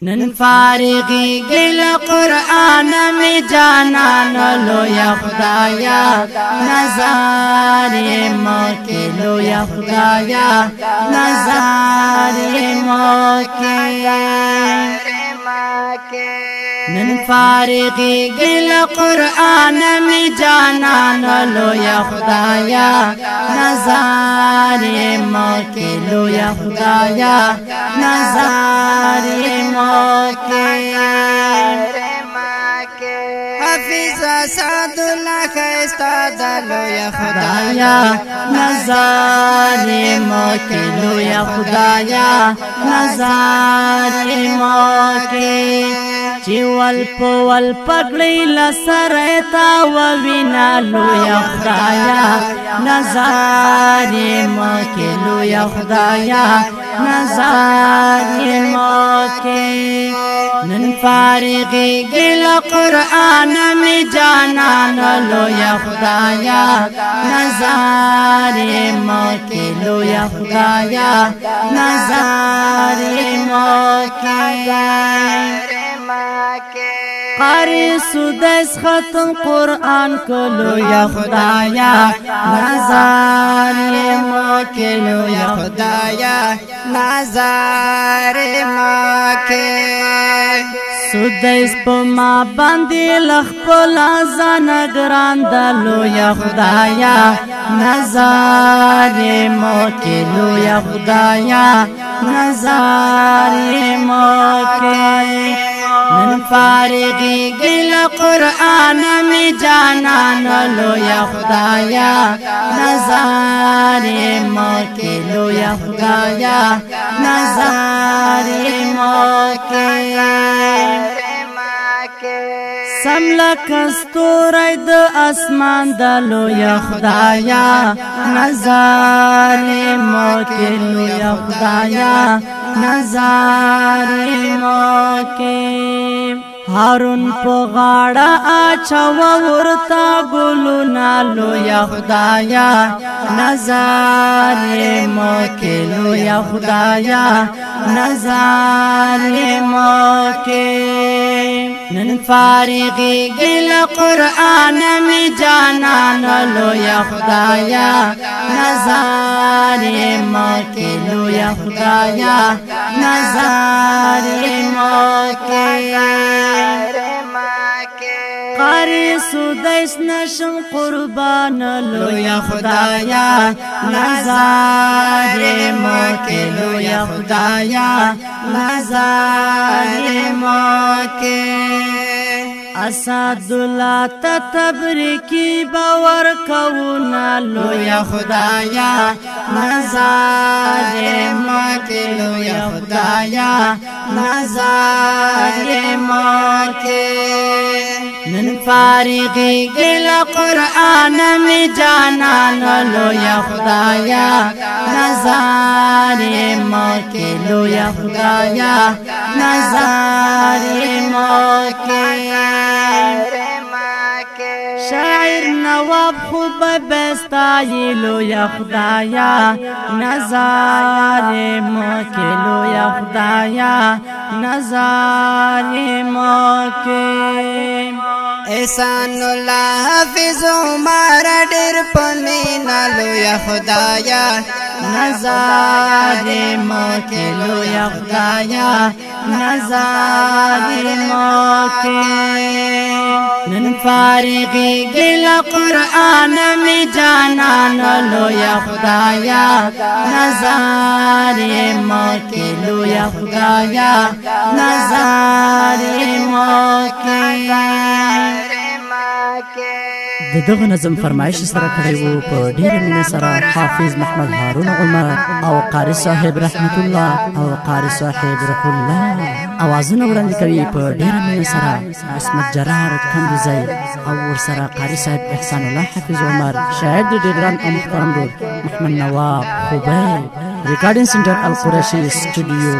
نن فارغی گل قرآن می جانان لو یا خدایا نظر موکی لو یا خدایا نظر موکی نن فارغی گل قرآن می جانان لو یا خدایا نظر موکی لو یا خدایا نظر موکی حفیظ اسد الله خیستا دلو یا خدایا نظر موکی لو یا خدایا نظر موکی چیول پول پگلی لسرتا و وینا لو یا خدایا نظر موکی لو یا خدایا نظر موکی نن فارغی گل قرآن می جانان لو یا خدایا نظر موکی لو یا خدایا نظر موکی قاری سودس ختم قرآن کلو یا خدایا نظر موکی لو یا خدایا نظر موکی سودس پا ما باندی لخ پلا زن گران دلو یا خدایا نظر موکی لو یا خدایا نظر موکی نن فارغی گل قرآن می جانان لو یا خدایا نظر موکی لو یا خدایا نظر موکی سملک استوری د اسمان دلو یا خدایا نظر موکی لو یا خدایا نظر موکی هارون پو غاڑا آچا ورتا گلونا لو یا خدایا نظر موکی لو یا خدایا نظر موکی نن فارغی گل قرآن می جانان لو یا خدایا نظر موکی لو یا خدایا نظر موکی قاری سودیس نشم قربان لو یا خدایا نظر موکی لو یا خدایا نظر موکی اسد الله تبریکی باور کونا لو یا خدایا نظر موکی لو یا خدایا نظر موکی نن فارغی گل قرآن می جانان لو یا خدایا نظر موکی لو یا خدایا نظر موکی شاعر نواب خوب بستایی لو یا خدایا نظر موکی لو یا خدایا نظر موکی احسان الله حافظ عمر ډیر پمینا لو یا خدایا نظر موکی لو یا خدایا نظر موکی نن فارغی گل قرآن می جانان لو یا خدایا نظر موکی لو یا خدایا نظر موکی دغه نظم فرمایش سره کړی وو په ډیره مینه سره حافظ محمد هارون عمر او قاری صاحب رحمت الله او قاری صاحب رحم الله اوازونه وړاندې کوي په ډیره مینه سره عصمت جرار کندوزی او ورسره قاری صاحب احسان الله حافظ عمر شاعر د ډیر ګران او محترم دوست محمد نواب خوبی ریکارډینګ سنټر القریشي سټوډیو